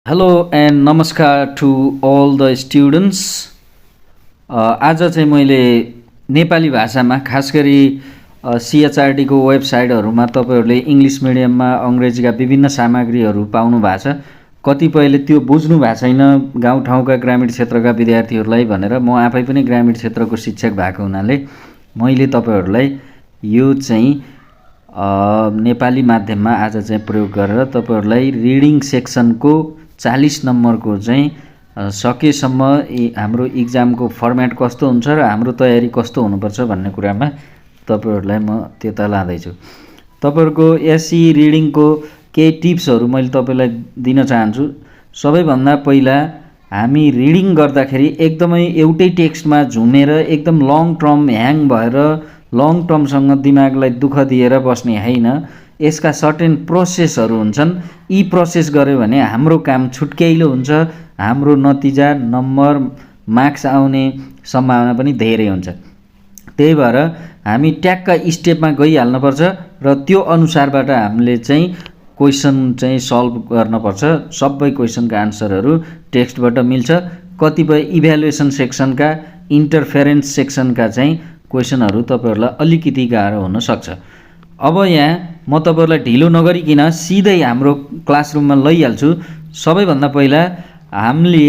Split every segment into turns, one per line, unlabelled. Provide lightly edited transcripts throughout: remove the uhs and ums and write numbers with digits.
Hello and namaskar to all the students. आज चाहिँ मैले नेपाली भाषामा खास गरी सिएचआरडीको वेबसाइटहरूमा तपाईहरूले इङ्ग्लिस मिडियममा अङ्ग्रेजीका विभिन्न सामग्रीहरू पाउनु भएको छ। कतिपयले त्यो बुझ्नु भएको छैन गाउँठाउँका ग्रामीण क्षेत्रका विद्यार्थीहरूलाई भनेर म आफै पनि ग्रामीण क्षेत्रको शिक्षक भएको हुनाले मैले तपाईहरूलाई यो चाहिँ नेपाली माध्यममा आज चाहिँ प्रयोग गरेर तपाईहरूलाई रिडिङ सेक्सनको 40 नम्बरको चाहिँ सकेसम्म हाम्रो इक्जामको फर्मेट कस्तो हुन्छ र हाम्रो तयारी कस्तो हुनुपर्छ भन्ने कुरामा तपाईहरूलाई म त्यता लाँदैछु। तपाईहरुको एसई रिडिङको केही टिप्सहरू मैले तपाईलाई दिन चाहन्छु। सबैभन्दा पहिला हामी रिडिङ गर्दाखेरि एकदमै एउटै टेक्स्टमा झुमेर एकदम लङ टर्म ह्याङ भएर लङ टर्मसँग दिमागलाई दुःख दिएर बस्ने हैन। यसका सर्टेन प्रोसेसहरू हुन्छन्। यी प्रोसेस गर्यो भने हाम्रो काम छुट्क्याइलो हुन्छ, हाम्रो नतिजा नम्बर मार्क्स आउने सम्भावना पनि धेरै हुन्छ। त्यही भएर हामी ट्याक्क स्टेपमा गइहाल्नुपर्छ र त्यो अनुसारबाट हामीले चाहिँ क्वेशन चाहिँ सल्भ गर्नुपर्छ। सबै क्वेशनका आन्सरहरू टेक्स्टबाट मिल्छ। कतिपय इभ्यालुएसन सेक्सनका इन्टरफेरेन्स सेक्सनका चाहिँ क्वेशनहरू तपाईहरुलाई अलिकति गाह्रो हुन सक्छ। अब यहाँ म तपाईहरुलाई ढिलो नगरिकिन सिधै हाम्रो क्लासरुममा लैहाल्छु। सबैभन्दा पहिला हामीले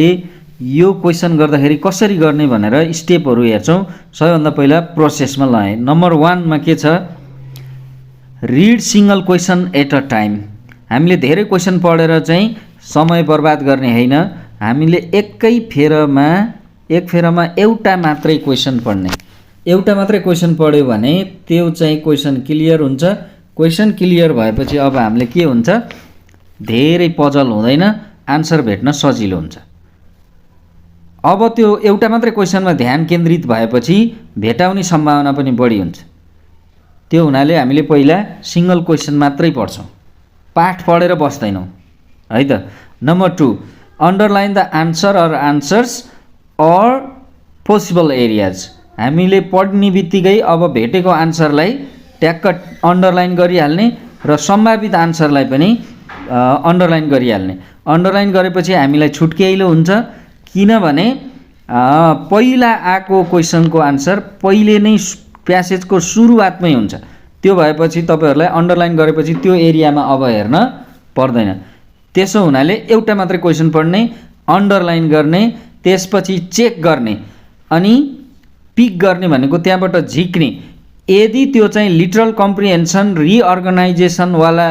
यो क्वेशन गर्दाखेरि कसरी गर्ने भनेर स्टेपहरू हेर्छौं। सबैभन्दा पहिला प्रोसेसमा लए। नम्बर 1 मा के छ? Read single question at a time. हामीले धेरै क्वेशन पढेर चाहिँ समय बर्बाद गर्ने हैन। हामीले एक फेरमा एउटा मात्रै क्वेशन पढ्ने। एउटा मात्रै क्वेशन पढ्यो भने त्यो चाहिँ क्वेशन क्लियर हुन्छ। क्वेशन क्लियर भएपछि अब हामीले के हुन्छ? धेरै पजल हुँदैन, आन्सर भेट्न सजिलो हुन्छ। अब त्यो एउटा मात्रै क्वेशनमा ध्यान केन्द्रित भएपछि भेटाउने सम्भावना पनि बढी हुन्छ। त्यो हुनाले हामीले पहिला सिंगल क्वेशन मात्रै पढ्छौं, पाठ पढेर बस्दैनौं है त। Number 2, underline the answer or answers or possible areas. हामीले पढ्ने बित्तिकै अब भेटेको आन्सरलाई ट्याक्क अन्डरलाइन गरिहाल्ने र सम्भावित आन्सरलाई पनि अन्डरलाइन गरिहाल्ने। अन्डरलाइन गरेपछि हामीलाई छुट्क्याइलो हुन्छ, किनभने पहिला आएको क्वेशनको आन्सर पहिले नै प्यासेजको सुरुवातमै हुन्छ। त्यो भएपछि तपाईहरुलाई अन्डरलाइन गरेपछि त्यो एरियामा अब हेर्न पर्दैन। त्यसो हुनाले एउटा मात्रै क्वेशन पढ्ने, अन्डरलाइन गर्ने, त्यसपछि चेक गर्ने अनि पिक गर्ने भनेको त्यहाँबाट झिक्ने। यदि त्यो चाहिँ लिटरल कम्प्रिहेन्सन रिअर्गनाइजेसन वाला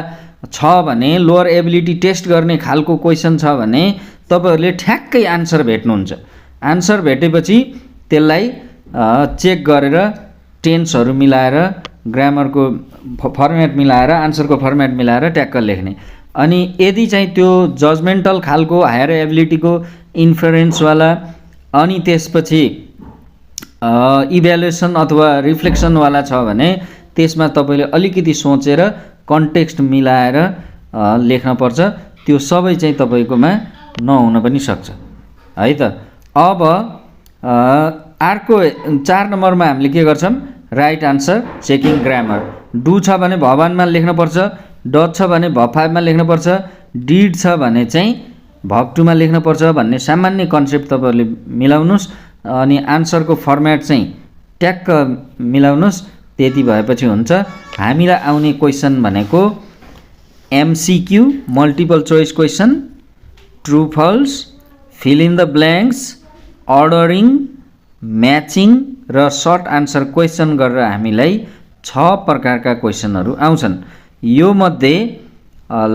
छ भने, लोअर एबिलिटी टेस्ट गर्ने खालको क्वेशन छ भने तपाईहरुले ठ्याक्कै आन्सर भेट्नुहुन्छ। आन्सर भेटेपछि त्यसलाई चेक गरेर टेन्सहरू मिलाएर, ग्रामरको फर्मेट मिलाएर, आन्सरको फर्मेट मिलाएर ट्याक्क लेख्ने। अनि यदि चाहिँ त्यो जजमेन्टल खालको हायर एबिलिटीको इन्फरेन्स वाला अनि त्यसपछि इभ्यालुएसन अथवा रिफ्लेक्सन वाला छ भने त्यसमा तपाईले अलिकति सोचेर कन्टेक्स्ट मिलाएर लेख्न पर्छ। त्यो सबै चाहिँ तपाईकोमा नहुन पनि सक्छ है त। अब अर्को 4 नम्बरमा हामीले के गर्छौं? Right answer checking grammar. Do छ भने भवानमा लेख्न पर्छ, डज छ भने भब 5 मा लेख्न पर्छ, डिड छ भने चाहिँ भब 2 मा लेख्न पर्छ भन्ने सामान्य कन्सेप्ट तपाईहरुले मिलाउनुस्। अनि आन्सरको फर्मेट चाहिँ ट्याक्क मिलाउनुस्। त्यति भएपछि हुन्छ। हामीलाई आउने क्वेशन भनेको MCQ, multiple choice question, true false, fill in the blanks, ordering, matching र सर्ट आन्सर क्वेशन गरेर हामीलाई 6 प्रकारका क्वेशनहरू आउँछन्। यो मध्ये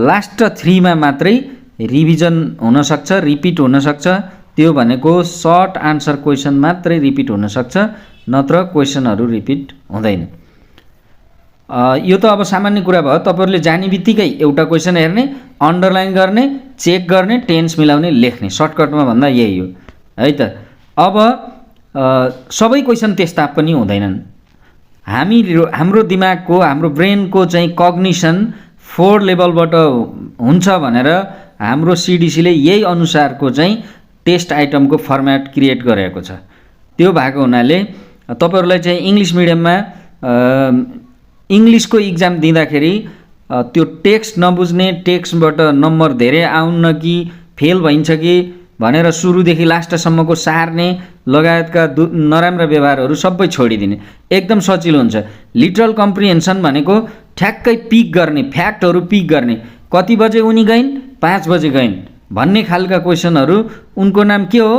लास्ट 3 मा मात्रै रिभिजन हुन सक्छ, रिपिट हुन सक्छ। त्यो भनेको सर्ट आन्सर क्वेशन मात्रै रिपिट हुन सक्छ, नत्र क्वेशनहरू रिपिट हुँदैन। यो त अब सामान्य कुरा भयो। तपाईहरुले जाने बित्तिकै एउटा क्वेशन हेर्ने, अन्डरलाइन गर्ने, चेक गर्ने, टेन्स मिलाउने, लेख्ने। सर्टकटमा भन्दा यही हो है त। अब सबै क्वेशन त्यस्ता पनि हुँदैनन्। हाम्रो दिमागको, हाम्रो ब्रेनको चाहिँ कग्निसन 4 लेभलबाट हुन्छ भनेर हाम्रो सीडीसीले यही अनुसारको चाहिँ टेस्ट आइटमको फर्मेट क्रिएट गरेको छ। त्यो भएको हुनाले तपाईहरुलाई चाहिँ इङ्ग्लिस मिडियममा इङ्ग्लिसको इक्जाम दिँदाखेरि त्यो टेक्स्ट नबुझ्ने, टेक्स्टबाट नम्बर धेरै आउन कि फेल भइन्छ कि भनेर सुरुदेखि लास्टसम्मको सार्ने लगायतका नराम्रा व्यवहारहरू सबै छोडिदिने, एकदम सजिलो हुन्छ। लिटरल कम्प्रिहेन्सन भनेको ठ्याक्कै पिक गर्ने, फ्याक्टहरू पिक गर्ने, कति बजे उनी गइन्, 5 बजे गइन् भन्ने खालका क्वेसनहरू, उनको नाम के हो,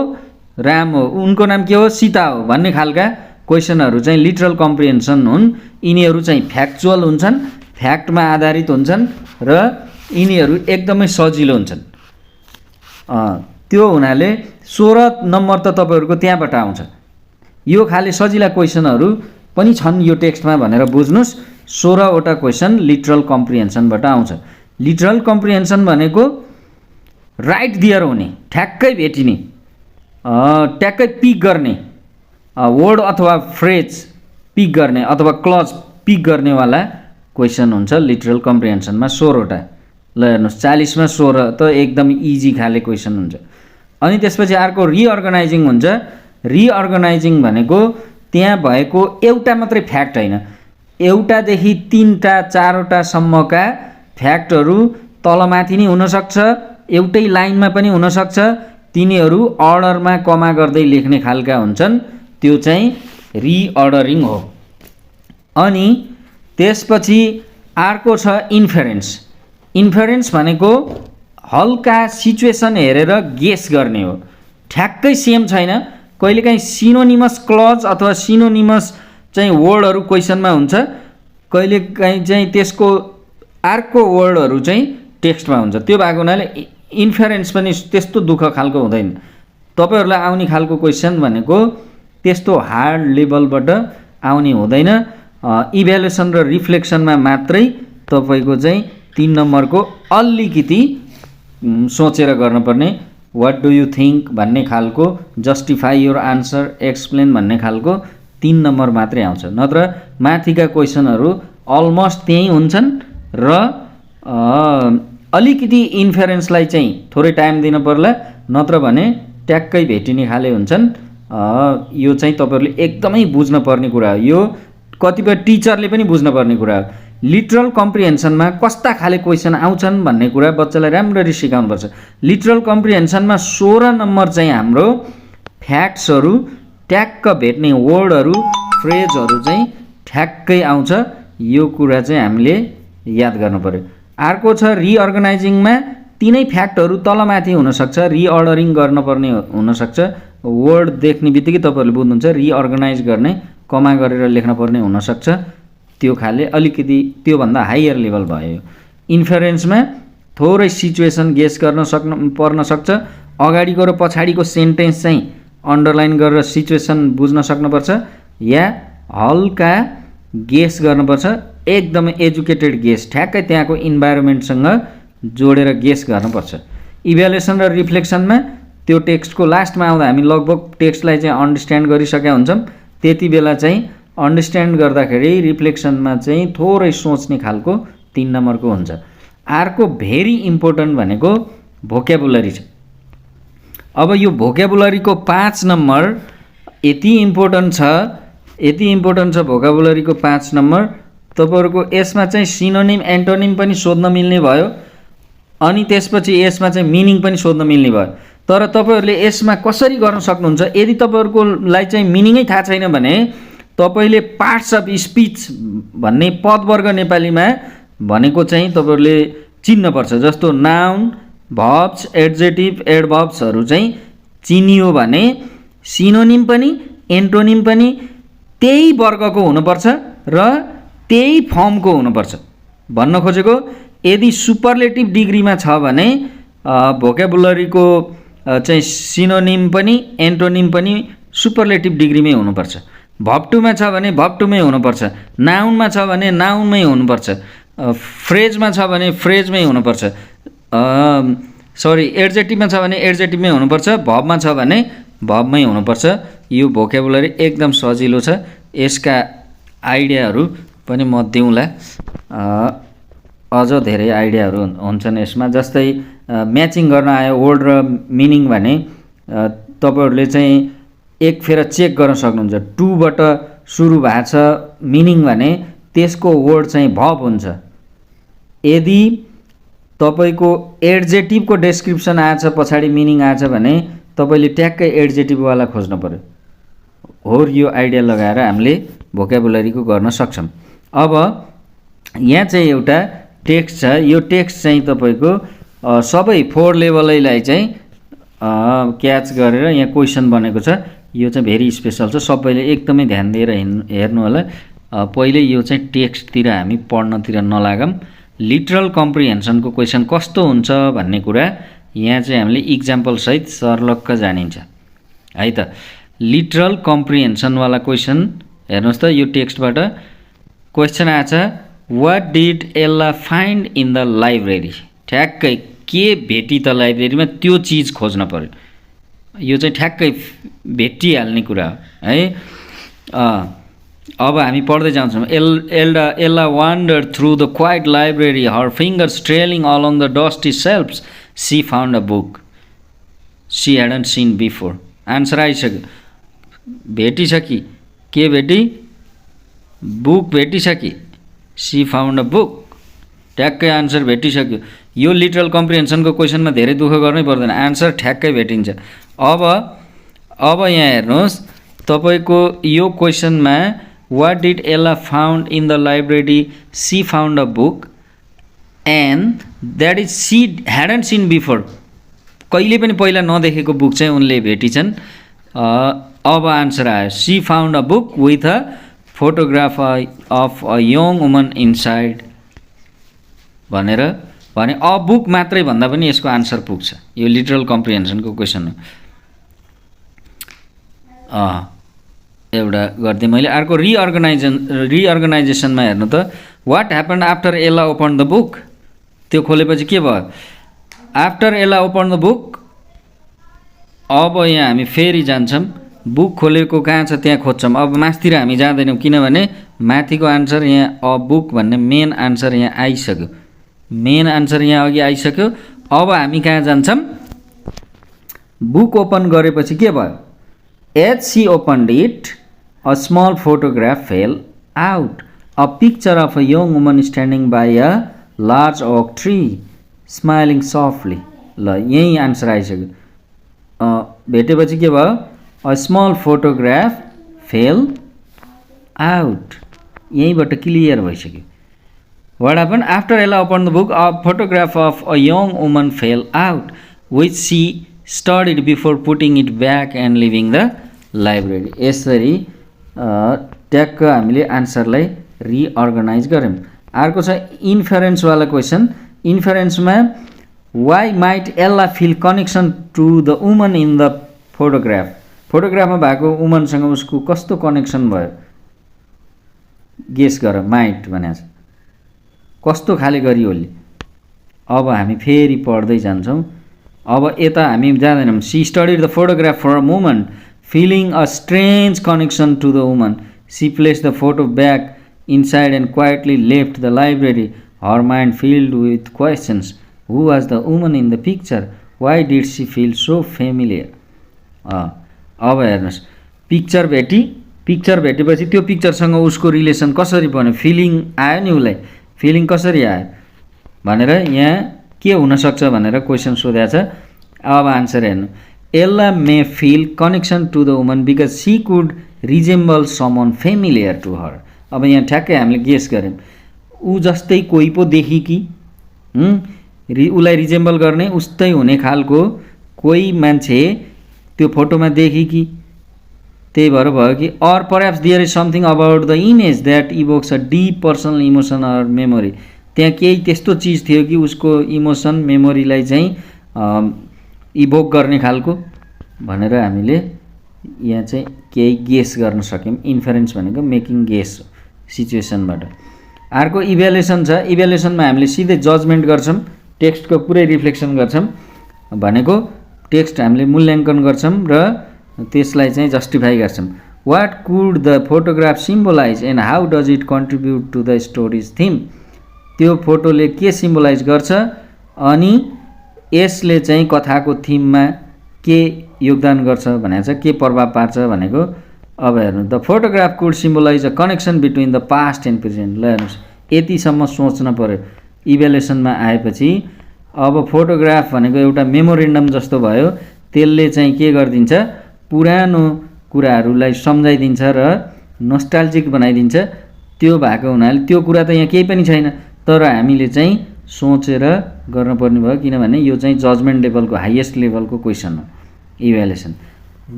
राम हो, उनको नाम के हो, सीता हो भन्ने खालका क्वेसनहरू चाहिँ लिटरल कम्प्रिहेन्सन हुन्। यिनीहरू चाहिँ फ्याक्चुअल हुन्छन्, फ्याक्टमा आधारित हुन्छन् र यिनीहरू एकदमै सजिलो हुन्छन्। त्यो हुनाले 16 नम्बर त तपाईँहरूको त्यहाँबाट आउँछ। यो खाले सजिला क्वेसनहरू पनि छन् यो टेक्स्टमा भनेर बुझ्नुहोस्। 16वटा क्वेसन लिटरल कम्प्रिहेन्सनबाट आउँछ। लिटरल कम्प्रिहेन्सन भनेको राइट दियर हुने, ठ्याक्कै भेटिने, ट्याक्कै पिक गर्ने, वर्ड अथवा फ्रेज पिक गर्ने अथवा क्लज पिक गर्नेवाला क्वेसन हुन्छ लिटरल कम्प्रिहेन्सनमा। 16वटा ल हेर्नुहोस्, 40 मा 16 त एकदम इजी खाले क्वेसन हुन्छ। अनि त्यसपछि अर्को रिअर्गनाइजिङ हुन्छ। रिअर्गनाइजिङ भनेको त्यहाँ भएको एउटा मात्रै फ्याक्ट होइन, एउटादेखि 3टा 4वटासम्मका फ्याक्टहरू तलमाथि नै हुनसक्छ, एउटै लाइनमा पनि हुनसक्छ, तिनीहरू अर्डरमा कमा गर्दै लेख्ने खालका हुन्छन्, त्यो चाहिँ रिअर्डरिङ हो। अनि त्यसपछि अर्को छ इन्फेरेन्स। इन्फेरेन्स भनेको हल्का सिचुएसन हेरेर गेस गर्ने हो, ठ्याक्कै सेम छैन। कहिलेकाहीँ सिनोनिमस क्लज अथवा सिनोनिमस चाहिँ वर्डहरू क्वेसनमा हुन्छ, कहिलेकाहीँ चाहिँ त्यसको अर्को वर्डहरू चाहिँ टेक्स्टमा हुन्छ। त्यो भएको हुनाले इन्फेरेन्स पनि त्यस्तो दुःख खालको हुँदैन। तपाईँहरूलाई आउने खालको क्वेसन भनेको त्यस्तो हार्ड लेभलबाट आउने हुँदैन। इभ्यालुएसन र रिफ्लेक्सनमा मात्रै तपाईँको चाहिँ 3 नम्बरको अलिकति सोचेर गर्नुपर्ने, वाट डु यु थिङ्क भन्ने खालको, जस्टिफाई योर आन्सर, एक्सप्लेन भन्ने खालको 3 नम्बर मात्रै आउँछ। नत्र माथिका क्वेसनहरू अलमोस्ट त्यही हुन्छन् र अलिकति इन्फेरेन्सलाई चाहिँ थोरै टाइम दिन पर्ला, नत्र भने ट्याक्कै भेटिने खाले हुन्छन्। यो चाहिँ तपाईँहरूले एकदमै बुझ्न पर्ने कुरा हो। यो कतिपय टिचरले पनि बुझ्न पर्ने कुरा हो। लिटरल कम्प्रिहेन्सनमा कस्ता खाले क्वेसन आउँछन् भन्ने कुरा बच्चालाई राम्ररी सिकाउनुपर्छ। लिटरल कम्प्रिहेन्सनमा 16 नम्बर चाहिँ हाम्रो फ्याक्ट्सहरू ट्याक्क भेट्ने वर्डहरू फ्रेजहरू चाहिँ ठ्याक्कै आउँछ। यो कुरा चाहिँ हामीले याद गर्नु पर्यो। अर्को छ रिअर्गनाइजिङमा तिनै फ्याक्टहरू तलमाथि हुनसक्छ, रिअर्डरिङ गर्नुपर्ने हुनसक्छ। वर्ड देख्ने बित्तिकै तपाईँहरूले बुझ्नुहुन्छ, रिअर्गनाइज गर्ने कमा गरेर लेख्न पर्ने हुनसक्छ। त्यो खाले अलिकति त्योभन्दा हायर लेभल भयो। इन्फेरेन्समा थोरै सिचुएसन गेस गर्न पर्न सक्छ, अगाडिको र पछाडिको सेन्टेन्स चाहिँ अन्डरलाइन गरेर सिचुएसन बुझ्न सक्नुपर्छ, या हल्का गेस गर्नुपर्छ, एकदमै एजुकेटेड गेस, ठ्याक्कै त्यहाँको इन्भाइरोमेन्टसँग जोडेर गेस गर्नुपर्छ। इभ्यालुएसन र रिफ्लेक्सनमा त्यो टेक्स्टको लास्टमा आउँदा हामी लगभग टेक्स्टलाई चाहिँ अन्डरस्ट्यान्ड गरिसकेका हुन्छौँ, त्यति बेला चाहिँ अन्डरस्ट्यान्ड गर्दाखेरि रिफ्लेक्सनमा चाहिँ थोरै सोच्ने खालको 3 नम्बरको हुन्छ। अर्को भेरी इम्पोर्टेन्ट भनेको भोक्याबुलरी छ। अब यो भोक्याबुलरीको 5 नम्बर यति इम्पोर्टेन्ट छ भोक्याबुलरीको 5 नम्बर। तपाईँहरूको यसमा चाहिँ सिनोनिम एन्टोनिम पनि सोध्न मिल्ने भयो, अनि त्यसपछि यसमा चाहिँ मिनिङ पनि सोध्न मिल्ने भयो। तर तपाईँहरूले यसमा कसरी गर्न सक्नुहुन्छ, यदि तपाईँहरूकोलाई चाहिँ मिनिङै थाहा छैन भने तपाईँले पार्ट्स अफ स्पिच भन्ने पदवर्ग नेपालीमा भनेको चाहिँ तपाईँहरूले चिन्नुपर्छ। जस्तो नाउन, भर्ब्स, एड्जेक्टिभ, एडभर्ब्सहरू चाहिँ चिनियो भने सिनोनिम पनि एन्टोनिम पनि त्यही वर्गको हुनुपर्छ र त्यही फर्मको हुनुपर्छ। भन्न खोजेको, यदि सुपरलेटिभ डिग्रीमा छ भने भोक्याबुलरीको चाहिँ सिनोनिम पनि एन्टोनिम पनि सुपरलेटिभ डिग्रीमै हुनुपर्छ। भर्ब 2 मा छ भने भर्ब 2 मै हुनुपर्छ, नाउनमा छ भने नाउनमै हुनुपर्छ, फ्रेजमा छ भने फ्रेजमै हुनुपर्छ, एड्जेक्टिभमा छ भने एड्जेक्टिभमै हुनुपर्छ, भर्बमा छ भने भर्बमै हुनुपर्छ। यो भोक्याबुलरी एकदम सजिलो छ, यसका आइडियाहरू पनि म दिउँला। अझ धेरै आइडियाहरू हुन्छन् यसमा। जस्तै म्याचिङ गर्न आयो वर्ड र मिनिङ भने तपाईँहरूले चाहिँ एक फेर चेक गर्न सक्नुहुन्छ। 2 बाट सुरु भएको छ मिनिङ भने त्यसको वर्ड चाहिँ भर्ब हुन्छ। यदि तपाईको एड्जेक्टिभको डेस्क्रिप्सन आएछ पछाडि मिनिङ आएछ भने तपाईले ट्याक्कै एड्जेक्टिभवाला खोज्नु पर्यो। होर यो आइडिया लगाएर हामीले भोक्याबुलरीको गर्न सक्छौँ। अब यहाँ चाहिँ एउटा टेक्स्ट छ, यो टेक्स्ट चाहिँ तपाईको सबै 4 लेभलैलाई चाहिँ क्याच गरेर यहाँ क्वेसन बनेको छ। यो चाहिँ भेरी स्पेसल छ, सबैले एकदमै ध्यान दिएर हेर्नु होला। पहिले यो चाहिँ टेक्स्टतिर हामी पढ्नतिर नलागौँ। लिटरल कम्प्रिहेन्सनको क्वेसन कस्तो हुन्छ भन्ने कुरा यहाँ चाहिँ हामीले इक्जाम्पल सहित सर्लक्क जानिन्छ है त। लिटरल कम्प्रिहेन्सनवाला क्वेसन हेर्नुहोस् त, यो टेक्स्टबाट क्वेसन आएछ, what did Ella find in the library. ठ्याक्कै के भेटी त लाइब्रेरीमा, त्यो चिज खोज्न पर्यो। यो चाहिँ ठ्याक्कै भेटिहाल्ने कुरा हो है। अब हामी पढ्दै जान्छौँ। Ella wandered through the quiet library, her fingers trailing along the dusty shelves, she found a book she hadn't seen before. Answer आइसक्यो, भेटिसकी। के भेटी? बुक भेटिसकी। सी फाउन्ड अ बुक, ठ्याक्कै आन्सर भेटिसक्यो। यो लिटरल कम्प्रिहेन्सनको क्वेसनमा धेरै दुःख गर्नै पर्दैन, आन्सर ठ्याक्कै भेटिन्छ। अब यहाँ हेर्नुहोस्, तपाईको यो क्वेसनमा what did Ella found in the library, she found a book and that is she hadn't seen before. कहिले पनि पहिला नदेखेको बुक चाहिँ उनले भेटिछन्। अब आन्सर आयो, she found a book with a photograph of a young woman inside भनेर भने अ बुक मात्रै भन्दा पनि यसको आन्सर पुग्छ। यो लिटरल कम्प्रिहेन्सनको क्वेसन हो। एउटा गरिदिएँ मैले। अर्को रिअर्गनाइजेसनमा हेर्नु त, what happened after Ella open the book. त्यो खोलेपछि के भयो? After Ella open the book. अब यहाँ हामी फेरि जान्छौँ, बुक खोलेको कहाँ छ त्यहाँ खोज्छौँ। अब माथितिर हामी जाँदैनौँ, किनभने माथिको आन्सर यहाँ अ बुक भन्ने मेन आन्सर यहाँ आइसक्यो। मेन आन्सर यहाँ अघि आइसक्यो। अब हामी कहाँ जान्छौँ? बुक ओपन गरेपछि के भयो? As she opened it, a small photograph fell out, a picture of a young woman standing by a large oak tree smiling softly. ल, यही आन्सर आइसक्यो। भेटेपछि के भयो? A small photograph fell out. यहीँबाट क्लियर भइसक्यो। What happen after Ella open the book, a photograph of a young woman fell out which she studied before putting it back and leaving the library. यसरी ट्याक्क हामीले आन्सरलाई reorganize गऱ्यौँ। अर्को छ इन्फरेन्सवाला question. इन्फरेन्समा why might Ella feel connection to the woman in the photograph. फोटोग्राफमा भएको वुमनसँग उसको कस्तो कनेक्सन भयो? गेस गर। माइट भनेको छ, कस्तो खाले गरी होली। अब हामी फेरि पढ्दै जान्छौँ। अब यता हामी जाँदैनौँ। She studied the photograph for a moment feeling a strange connection to the woman. She placed the photo back inside and quietly left the library, her mind filled with questions. Who was the woman in the picture? Why did she feel so familiar? अब हेर्नुहोस्, picture भेटेपछि त्यो पिक्चरसँग उसको relation कसरी बन्यो? Feeling आयो नि, उसलाई फिलिङ कसरी आयो भनेर यहाँ के हुनसक्छ भनेर क्वेसन सोधेको छ। अब आन्सर हेर्नु, Ella may feel connection to the woman because she could resemble someone familiar to her. अब यहाँ ठ्याक्कै हामीले गेस गऱ्यौँ, ऊ जस्तै कोही पो देखि कि उसलाई रिजेम्बल गर्ने उस्तै हुने खालको कोही मान्छे त्यो फोटोमा देखि कि, त्यही भएर भयो कि। or perhaps there is something about the image that evokes a deep personal emotion or memory. त्यहाँ केही त्यस्तो चिज थियो कि उसको इमोसन मेमोरीलाई चाहिँ इभोक गर्ने खालको भनेर हामीले यहाँ चाहिँ केही गेस गर्न सक्यौँ। इन्फरेन्स भनेको मेकिङ गेस सिचुएसनबाट। अर्को इभ्यालुएसन छ। इभ्यालुएसनमा हामीले सिधै जजमेन्ट गर्छौँ, टेक्स्टको पुरै रिफ्लेक्सन गर्छौँ। भनेको टेक्स्ट हामीले मूल्याङ्कन गर्छौँ र त्यसलाई चाहिँ जस्टिफाई गर्छौँ। What could the photograph symbolize and how does it contribute to the story's theme. त्यो फोटोले के सिम्बोलाइज गर्छ अनि यसले चाहिँ कथाको थिममा के योगदान गर्छ भनेको छ, के प्रभाव पार्छ भनेको। अब हेर्नु, the photograph could symbolise a connection between the past and present. ल हेर्नुहोस्, यतिसम्म सोच्न पर्यो। इभ्यालुएसनमा आएपछि अब फोटोग्राफ भनेको एउटा मेमोरेन्डम जस्तो भयो, त्यसले चाहिँ के गरिदिन्छ, पुरानो कुराहरूलाई सम्झाइदिन्छ र नोस्टाल्जिक बनाइदिन्छ। त्यो भएको हुनाले त्यो कुरा त यहाँ केही पनि छैन, तर हामीले चाहिँ सोचेर गर्नुपर्ने भयो, किनभने यो चाहिँ जजमेन्ट लेभलको हाइएस्ट लेभलको क्वेसन हो, evaluation.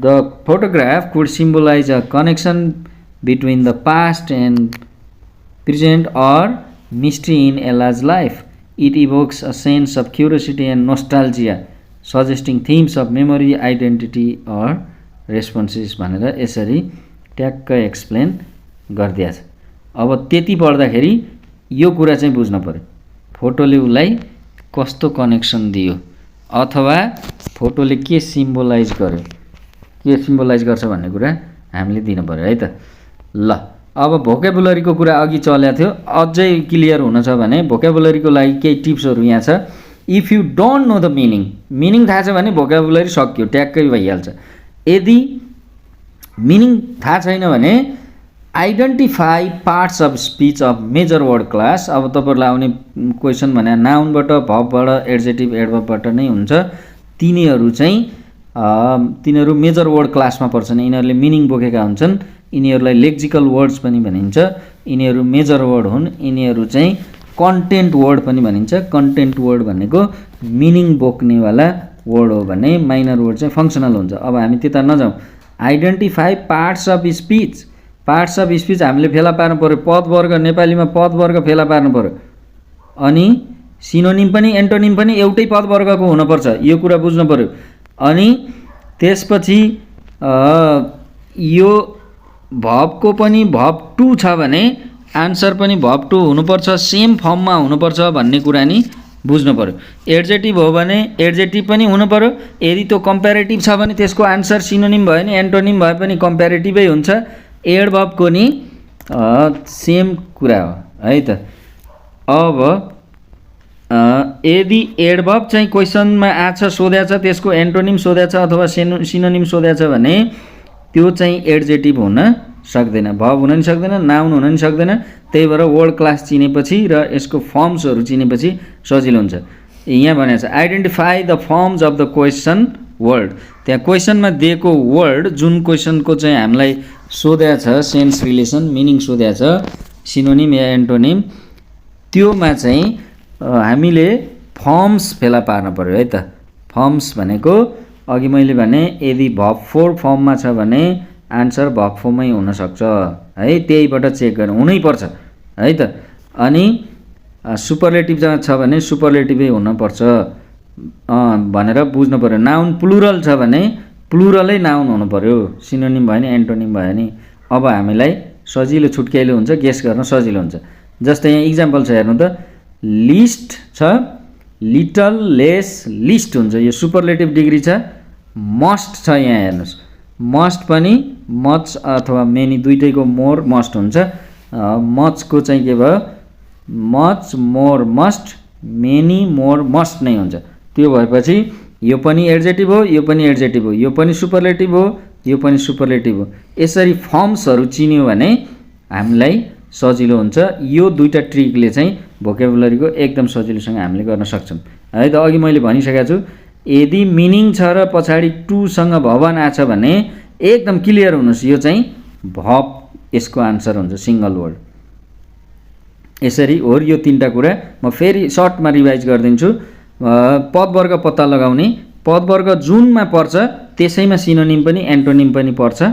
The photograph could symbolize a connection between the past and present or mystery in Ella's life. It evokes a sense of curiosity and nostalgia suggesting themes of memory, identity or responses भनेर यसरी ट्याक्क explain गरिदिएको छ। अब त्यति पढ्दाखेरि यो कुरा चाहिँ बुझ्नु पऱ्यो, फोटोले उसलाई कस्तो कनेक्सन दियो अथवा फोटोले के सिम्बोलाइज गर्यो, के सिम्बोलाइज गर्छ भन्ने कुरा हामीले दिनु पऱ्यो है त। ल अब भोकेबुलरीको कुरा अघि चलेको थियो, अझै क्लियर हुन छ भने भोकेबुलरीको लागि केही टिप्सहरू यहाँ छ। If you don't know the meaning थाहा छ भने भोकेबुलरी सक्यो, ट्याक्कै भइहाल्छ। यदि मिनिङ थाहा छैन भने identify parts of speech of major word class. अब तपाईँहरूलाई आउने क्वेसन भने नाउनबाट, भर्बबाट, एड्जेक्टिभ, एडभर्बबाट नै हुन्छ। तिनीहरू मेजर वर्ड क्लासमा पर्छन्, यिनीहरूले मिनिङ बोकेका हुन्छन्। यिनीहरूलाई लेक्जिकल वर्ड्स पनि भनिन्छ, यिनीहरू मेजर वर्ड हुन्। यिनीहरू चाहिँ कन्टेन्ट वर्ड पनि भनिन्छ। कन्टेन्ट वर्ड भनेको मिनिङ बोक्नेवाला वर्ड हो भने माइनर वर्ड चाहिँ फङ्सनल हुन्छ। अब हामी त्यता नजाउँ। Identify parts of speech. Parts of speech हामीले फेला पार्नु पऱ्यो, पदवर्ग, नेपालीमा पदवर्ग फेला पार्नु पऱ्यो। अनि सिनोनिम पनि एन्टोनिम पनि एउटै पदवर्गको हुनुपर्छ, यो कुरा बुझ्नु पऱ्यो। अनि त्यसपछि यो भर्बको पनि भर्ब 2 छ भने आन्सर पनि भर्ब 2 हुनुपर्छ, सेम फर्ममा हुनुपर्छ भन्ने कुरा नि बुझ्नु पऱ्यो। एड्जेक्टिभ हो भने एड्जेक्टिभ पनि हुनु पऱ्यो। यदि त्यो कम्प्यारेटिभ छ भने त्यसको आन्सर सिनोनिम भयो भने एन्टोनिम भए पनि कम्प्यारेटिभै हुन्छ। एडभर्बको नि सेम कुरा हो है त। अब यदि एडभर्ब चाहिँ क्वेसनमा आछ सोध्याछ, त्यसको एन्टोनिम सोध्याछ अथवा सिनोनिम सोध्याछ भने त्यो चाहिँ एड्जेक्टिभ हुन सक्दैन, भर्ब हुन नि सक्दैन, नाउन हुन नि सक्दैन। त्यही भएर वर्ड क्लास चिनेपछि र यसको फर्म्सहरू चिनेपछि सजिलो हुन्छ। यहाँ भनेको छ identify the firms of the question word. त्यहाँ क्वेसनमा दिएको वर्ड जुन क्वेसनको चाहिँ हामीलाई सोध्या छ, सेन्स रिलेसन मिनिङ सोध्या छ, सिनोनिम या एन्टोनिम, त्योमा चाहिँ हामीले फर्म्स फेला पार्नु पऱ्यो है त। फर्म्स भनेको अघि मैले भने यदि भर्ब 4 फर्ममा छ भने आन्सर भर्ब 4 मै हुनसक्छ है, त्यहीबाट चेक गर्नु हुनैपर्छ है त। अनि सुपरलेटिभ छ भने सुपरलेटिभै हुनुपर्छ भनेर बुझ्नु पऱ्यो। नाउन प्लुरल छ भने प्लुरलै नाउन हुनु पऱ्यो, सिनोनिम भयो नि एन्टोनिम भयो नि। अब हामीलाई सजिलो छुट्क्याइलो हुन्छ, गेस गर्न सजिलो हुन्छ। जस्तै यहाँ इक्जाम्पल छ हेर्नु त, लिस्ट छ, लिटल, लेस, लिस्ट हुन्छ, यो सुपरलेटिभ डिग्री छ। मस्ट छ यहाँ हेर्नुहोस्, मस्ट पनि मच अथवा मेनी दुइटैको मोर मस्ट हुन्छ। मचको चाहिँ के भयो, much, more, must, many, more, must नै हुन्छ। त्यो भएपछि यो पनि एड्जेक्टिभ हो, यो पनि एड्जेक्टिभ हो, यो पनि सुपरलेटिभ हो, यो पनि सुपरलेटिभ हो। यसरी फर्म्सहरू चिन्यो भने हामीलाई सजिलो हुन्छ। यो दुईटा ट्रिकले चाहिँ भोकेबुलरीको एकदम सजिलोसँग हामीले गर्न सक्छौँ है त। अघि मैले भनिसकेको छु, यदि मिनिङ छ र पछाडि टुसँग भवन आछ भने एकदम क्लियर हुनुहोस्, यो चाहिँ भर्ब यसको आन्सर हुन्छ, सिङ्गल वर्ड। यसरी हो। यो तीनटा कुरा म फेरि सर्टमा रिभाइज गरिदिन्छु। पदवर्ग पत्ता लगाउने, पदवर्ग जुनमा पर्छ त्यसैमा सिनोनिम पनि एन्टोनिम पनि पर्छ।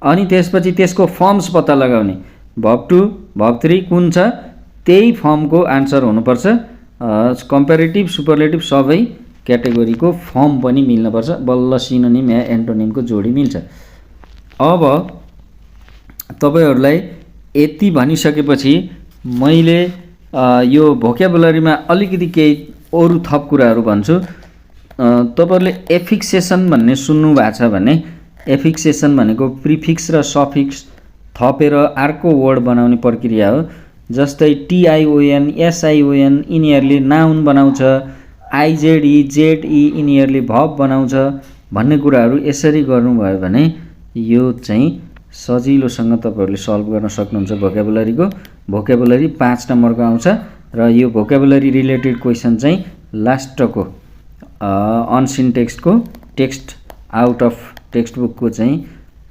अनि त्यसपछि त्यसको फर्म्स पत्ता लगाउने, भर्ब 2 भर्ब 3 कुन छ त्यही फर्मको आन्सर हुनुपर्छ। कम्पेरेटिभ सुपरलेटिभ सबै क्याटेगोरीको फर्म पनि मिल्नुपर्छ, बल्ल सिनोनिम या एन्टोनिमको जोडी मिल्छ। अब तपाईँहरूलाई यति भनिसकेपछि मैले यो भोकेबुलरीमा अलिकति केही अरू थप कुराहरू भन्छु। तपाईँहरूले एफिक्सेसन भन्ने सुन्नु भएको छ भने, एफिक्सेसन भनेको प्रिफिक्स र सफिक्स थपेर अर्को वर्ड बनाउने प्रक्रिया हो। जस्तै टिआइओएन, एसआइओएन यिनीहरूले नाउन बनाउँछ, आइजेडई, जेडई यिनीहरूले भर्ब बनाउँछ भन्ने कुराहरू यसरी गर्नुभयो भने यो चाहिँ सजिलोसँग तपाईँहरूले सल्भ गर्न सक्नुहुन्छ भोकेबुलरीको। भोकेबुलरी 5 नम्बरको आउँछ र यो भोकेबुलरी रिलेटेड क्वेसन चाहिँ लास्टको अनसिन टेक्स्टको टेक्स्ट आउट अफ टेक्स्ट बुकको चाहिँ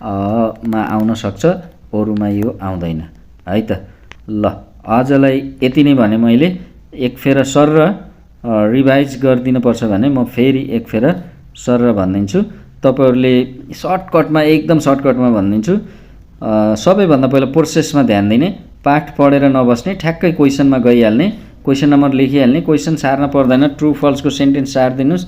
मा आउन सक्छ, अरूमा यो आउँदैन है त। ल आजलाई यति नै भने मैले एक फेर सर रिभाइज गरिदिनुपर्छ भने म फेरि एक फेर सर भनिदिन्छु। तपाईहरूले सर्टकटमा एकदम सर्टकटमा भनिदिन्छु। सबैभन्दा पहिला प्रोसेसमा ध्यान दिने, पाठ पढेर नबस्ने, ठ्याक्कै क्वेसनमा गइहाल्ने, क्वेसन नम्बर लेखिहाल्ने, क्वेसन सार्न पर्दैन, ट्रु फल्सको सेन्टेन्स सारिदिनुहोस्।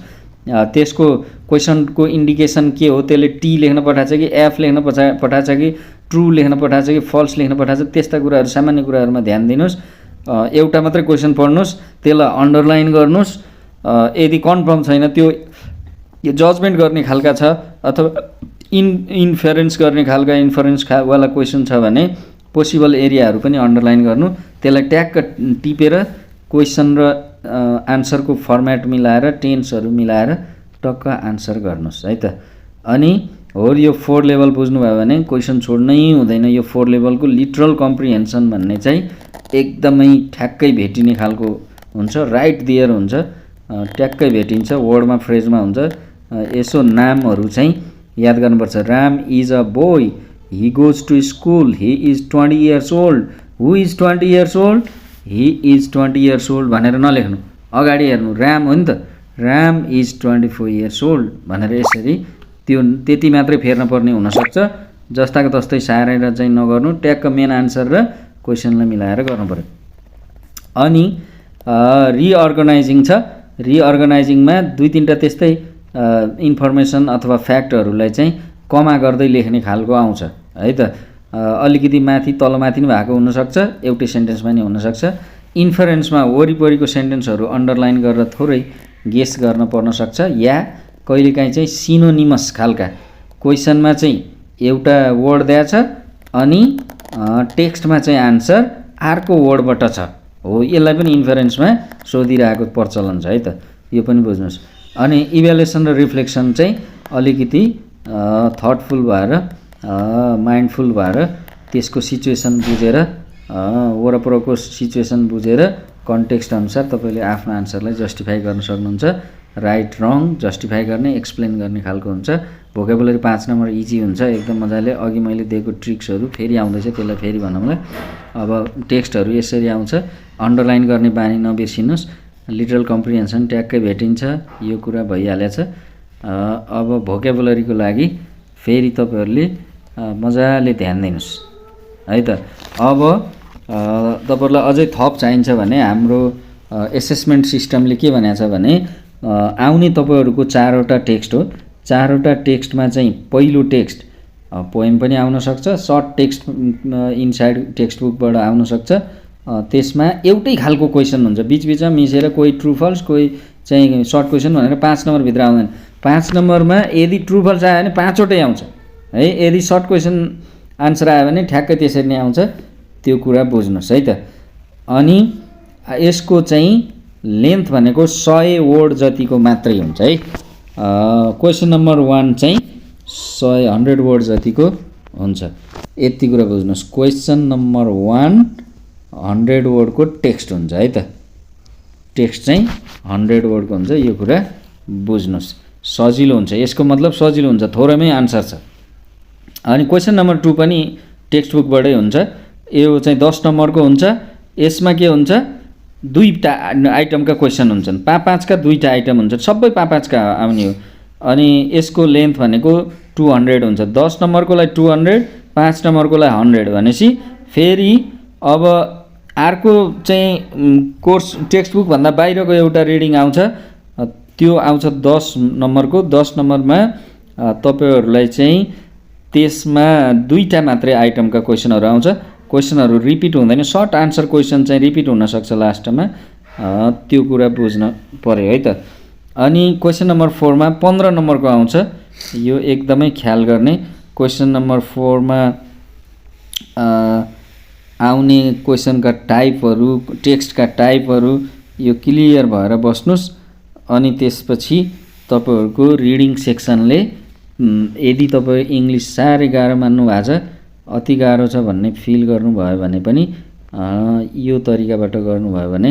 त्यसको क्वेसनको इन्डिकेसन के हो, त्यसले टी लेख्न पठाएको छ कि एफ लेख्न पठाएको छ कि ट्रु लेख्न पठाएको छ कि फल्स लेख्न पठाएको छ, त्यस्ता कुराहरू सामान्य कुराहरूमा ध्यान दिनुहोस्। एउटा मात्रै क्वेसन पढ्नुहोस्, त्यसलाई अन्डरलाइन गर्नुहोस्। यदि कन्फर्म छैन, त्यो जजमेन्ट गर्ने खालका छ अथवा इन्फरेन्स गर्ने खालका वाला क्वेसन छ भने पोसिबल एरियाहरू पनि अन्डरलाइन गर्नु, त्यसलाई ट्याक्क टिपेर क्वेसन र आन्सरको फर्मेट मिलाएर टेन्सहरू मिलाएर टक्क आन्सर गर्नुहोस् है त। अनि हो यो 4 लेभल बुझ्नुभयो भने क्वेसन छोड्नै हुँदैन। यो 4 लेभलको लिटरल कम्प्रिहेन्सन भन्ने चाहिँ एकदमै ठ्याक्कै भेटिने खालको हुन्छ, राइट दिएर हुन्छ, ट्याक्कै भेटिन्छ, वर्डमा फ्रेजमा हुन्छ। यसो नामहरू चाहिँ याद गर्नुपर्छ। Ram is a boy, he goes to school, he is 20 years old, who is 20 years old, he is 20 years old भनेर नलेख्नु, अगाडि हेर्नु, राम हो नि त, राम इज 24 years old भनेर यसरी त्यो त्यति मात्रै फेर्न पर्ने हुनसक्छ। जस्ताको तस्तै सारेर चाहिँ नगर्नु, ट्याक्क मेन आन्सर र क्वेसनलाई मिलाएर गर्नु पर्यो। अनि रिअर्गनाइजिङ छ, रिअर्गनाइजिङमा 2-3टा त्यस्तै इन्फर्मेसन अथवा फ्याक्टहरूलाई चाहिँ कमा गर्दै लेख्ने खालको आउँछ है त। अलिकति माथि तलमाथि पनि भएको हुनसक्छ, एउटै सेन्टेन्समा नि हुनसक्छ। इन्फरेन्समा वरिपरिको सेन्टेन्सहरू अन्डरलाइन गरेर थोरै गेस गर्न पर्न सक्छ, या कहिलेकाहीँ चाहिँ सिनोनिमस खालका क्वेसनमा चाहिँ एउटा वर्ड दिएको छ अनि टेक्स्टमा चाहिँ आन्सर अर्को वर्डबाट छ, हो यसलाई पनि इन्फरेन्समा सोधिरहेको प्रचलन छ है त, यो पनि बुझ्नुहोस्। अनि इभ्यालुएसन र रिफ्लेक्सन चाहिँ अलिकति थटफुल भएर माइन्डफुल भएर त्यसको सिचुएसन बुझेर वरपरको सिचुएसन बुझेर कन्टेक्स्ट अनुसार तपाईँले आफ्नो आन्सरलाई जस्टिफाई गर्न सक्नुहुन्छ। राइट रङ जस्टिफाई गर्ने, एक्सप्लेन गर्ने खालको हुन्छ। भोकेबुलरी 5 नम्बर इजी हुन्छ एकदम मजाले। अघि मैले दिएको ट्रिक्सहरू फेरि आउँदैछ, त्यसलाई फेरि भनौँला। अब टेक्स्टहरू यसरी आउँछ, अन्डरलाइन गर्ने बानी नबिर्सिनुहोस्। लिटरल कम्प्रिहेन्सन ट्याक्कै भेटिन्छ, यो कुरा भइहालेछ। अब भोकेबुलरीको लागि फेरि तपाईँहरूले मजाले ध्यान दिनुहोस् है त। अब तपाईँहरूलाई अझै थप चाहिन्छ भने हाम्रो एसेसमेन्ट सिस्टमले के भनेको छ भने आउने तपाईँहरूको 4वटा टेक्स्ट हो। 4वटा टेक्स्टमा चाहिँ पहिलो टेक्स्ट पोएम पनि आउन सक्छ, सर्ट टेक्स्ट इनसाइड टेक्स्ट बुकबाट आउन सक्छ। त्यसमा एउटै खालको क्वेसन हुन्छ, बिचबिचमा मिसेर कोही ट्रु फल्स, कोही चाहिँ सर्ट क्वेसन भनेर 5 नम्बरभित्र आउँदैन। 5 नम्बरमा यदि ट्रु फल्स आयो भने 5वटै आउँछ है, यदि सर्ट क्वेसन आन्सर आयो भने ठ्याक्कै त्यसरी नै आउँछ, त्यो कुरा बुझ्नुहोस् है त। अनि यसको चाहिँ लेन्थ भनेको 100 वर्ड जतिको मात्रै हुन्छ है। क्वेसन नम्बर 1 चाहिँ 100 वर्ड जतिको हुन्छ, यति कुरा बुझ्नुहोस्। क्वेसन नम्बर 1 100 वर्डको टेक्स्ट हुन्छ है त, टेक्स्ट चाहिँ 100 वर्डको हुन्छ, यो कुरा बुझ्नुहोस्। सजिलो हुन्छ, यसको मतलब सजिलो हुन्छ, थोरैमै आन्सर छ। अनि क्वेसन नम्बर 2 पनि टेक्स्ट बुकबाटै हुन्छ, यो चाहिँ 10 नम्बरको हुन्छ। यसमा के हुन्छ, 2टा आइटमका क्वेसन हुन्छन्, 5-5 का 2टा आइटम हुन्छ, सबै 5-5 का आउने हो। अनि यसको लेन्थ भनेको 200 हुन्छ। 10 नम्बरकोलाई 200, 5 नम्बरकोलाई 100 भनेपछि फेरि अब अर्को चाहिँ कोर्स टेक्स्ट बुक भन्दा बाहिरको एउटा रिडिङ आउँछ, त्यो आउँछ 10 नम्बरको। 10 नम्बरमा तपाईहरूलाई चाहिँ त्यसमा 2टा मात्रै आइटमका क्वेसनहरू आउँछ, क्वेसनहरू रिपिट हुँदैन, सर्ट आन्सर क्वेसन चाहिँ रिपिट हुनसक्छ लास्टमा, त्यो कुरा बुझ्न पर्यो है त। अनि क्वेसन नम्बर 4 मा 15 नम्बरको आउँछ, यो एकदमै ख्याल गर्ने। क्वेसन नम्बर 4 मा आउने क्वेसनका टाइपहरू, टेक्स्टका टाइपहरू यो क्लियर भएर बस्नुहोस्। अनि त्यसपछि तपाईँहरूको रिडिङ सेक्सनले यदि तपाईँ इङ्ग्लिस साह्रै गाह्रो मान्नु भएको छ, अति गाह्रो छ भन्ने फिल गर्नुभयो भने पनि यो तरिकाबाट गर्नुभयो भने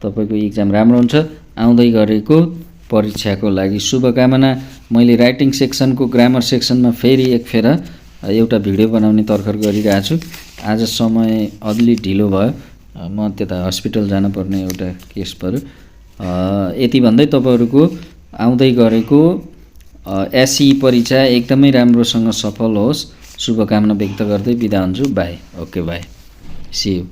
तपाईँको इक्जाम राम्रो हुन्छ। आउँदै गरेको परीक्षाको लागि शुभकामना। मैले राइटिङ सेक्सनको ग्रामर सेक्सनमा फेरि एक फेर एउटा भिडियो बनाउने तर्खर गरिरहेको छु। आज समय अलि ढिलो भयो, म त्यता हस्पिटल जानुपर्ने एउटा केस पऱ्यो। यति भन्दै तपाईँहरूको आउँदै गरेको एसई परीक्षा एकदमै राम्रोसँग सफल होस्, शुभकामना व्यक्त गर्दै बिदा हुन्छु। Bye. Okay bye, see you.